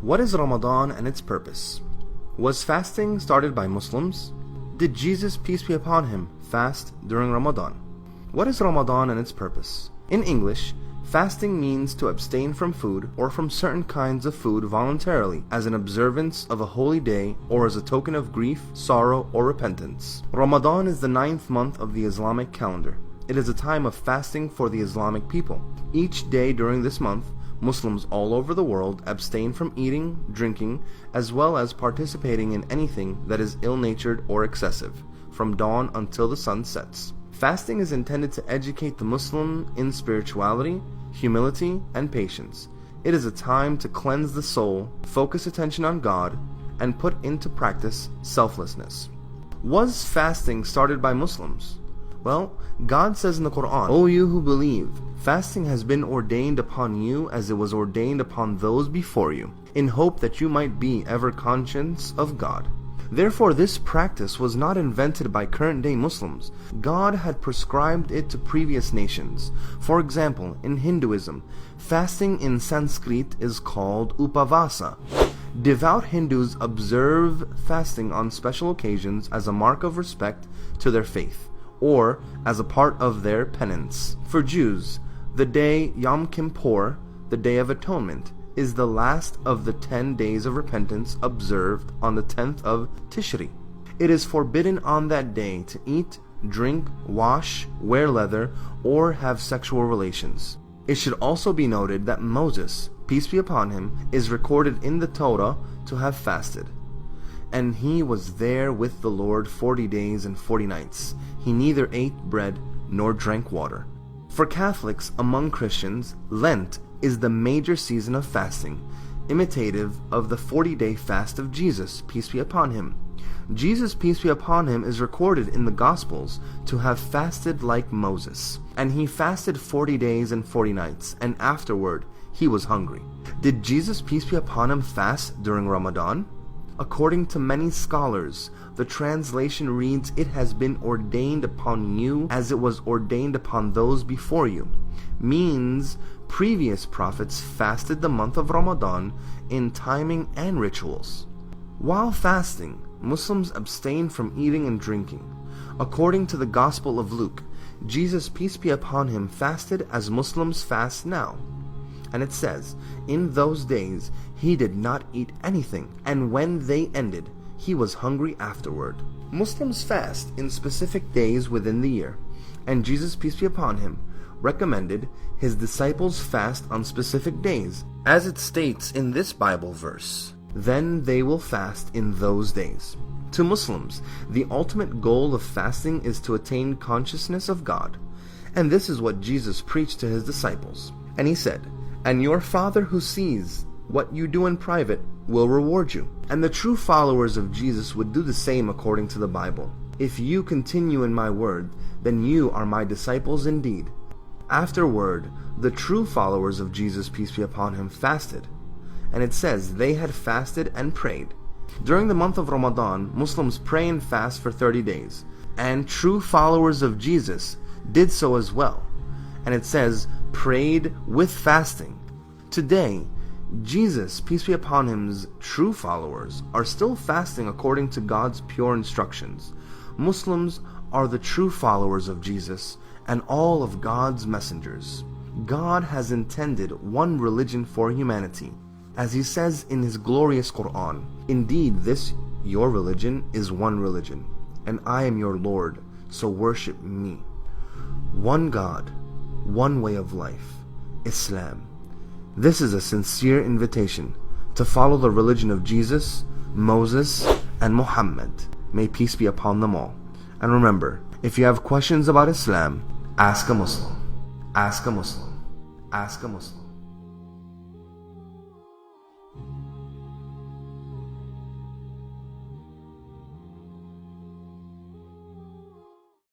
What is Ramadan and its purpose? Was fasting started by Muslims? Did Jesus, peace be upon him, fast during Ramadan? What is Ramadan and its purpose? In English, fasting means to abstain from food or from certain kinds of food voluntarily as an observance of a holy day or as a token of grief, sorrow, or repentance. Ramadan is the 9th month of the Islamic calendar. It is a time of fasting for the Islamic people. Each day during this month, Muslims all over the world abstain from eating, drinking, as well as participating in anything that is ill-natured or excessive, from dawn until the sun sets. Fasting is intended to educate the Muslim in spirituality, humility, and patience. It is a time to cleanse the soul, focus attention on God, and put into practice selflessness. Was fasting started by Muslims? Well, God says in the Quran, "O you who believe, fasting has been ordained upon you as it was ordained upon those before you, in hope that you might be ever conscious of God." Therefore, this practice was not invented by current-day Muslims. God had prescribed it to previous nations. For example, in Hinduism, fasting in Sanskrit is called upavasa. Devout Hindus observe fasting on special occasions as a mark of respect to their faith, or as a part of their penance. For Jews, the day Yom Kippur, the Day of Atonement, is the last of the 10 days of repentance observed on the 10th of Tishri. It is forbidden on that day to eat, drink, wash, wear leather, or have sexual relations. It should also be noted that Moses, peace be upon him, is recorded in the Torah to have fasted. And he was there with the Lord 40 days and 40 nights. He neither ate bread nor drank water. For Catholics among Christians, Lent is the major season of fasting, imitative of the 40-day fast of Jesus, peace be upon him. Jesus, peace be upon him, is recorded in the Gospels to have fasted like Moses. And he fasted 40 days and 40 nights, and afterward he was hungry. Did Jesus, peace be upon him, fast during Ramadan? According to many scholars, the translation reads, "It has been ordained upon you as it was ordained upon those before you," means previous prophets fasted the month of Ramadan in timing and rituals. While fasting, Muslims abstain from eating and drinking. According to the Gospel of Luke, Jesus, peace be upon him, fasted as Muslims fast now. And it says, "In those days he did not eat anything, and when they ended, he was hungry afterward." Muslims fast in specific days within the year, and Jesus, peace be upon him, recommended his disciples fast on specific days, as it states in this Bible verse, "Then they will fast in those days." To Muslims, the ultimate goal of fasting is to attain consciousness of God, and this is what Jesus preached to his disciples. And he said, "And your Father who sees what you do in private will reward you." And the true followers of Jesus would do the same according to the Bible. "If you continue in my word, then you are my disciples indeed." Afterward, the true followers of Jesus, peace be upon him, fasted. And it says they had fasted and prayed. During the month of Ramadan, Muslims pray and fast for 30 days. And true followers of Jesus did so as well. And it says, prayed with fasting. Today, Jesus, peace be upon him's true followers are still fasting according to God's pure instructions. Muslims are the true followers of Jesus and all of God's messengers. God has intended one religion for humanity. As he says in his glorious Quran, "Indeed, this, your religion, is one religion, and I am your Lord, so worship me." One God, one way of life, Islam. This is a sincere invitation to follow the religion of Jesus, Moses, and Muhammad. May peace be upon them all. And remember, if you have questions about Islam, ask a Muslim. Ask a Muslim. Ask a Muslim.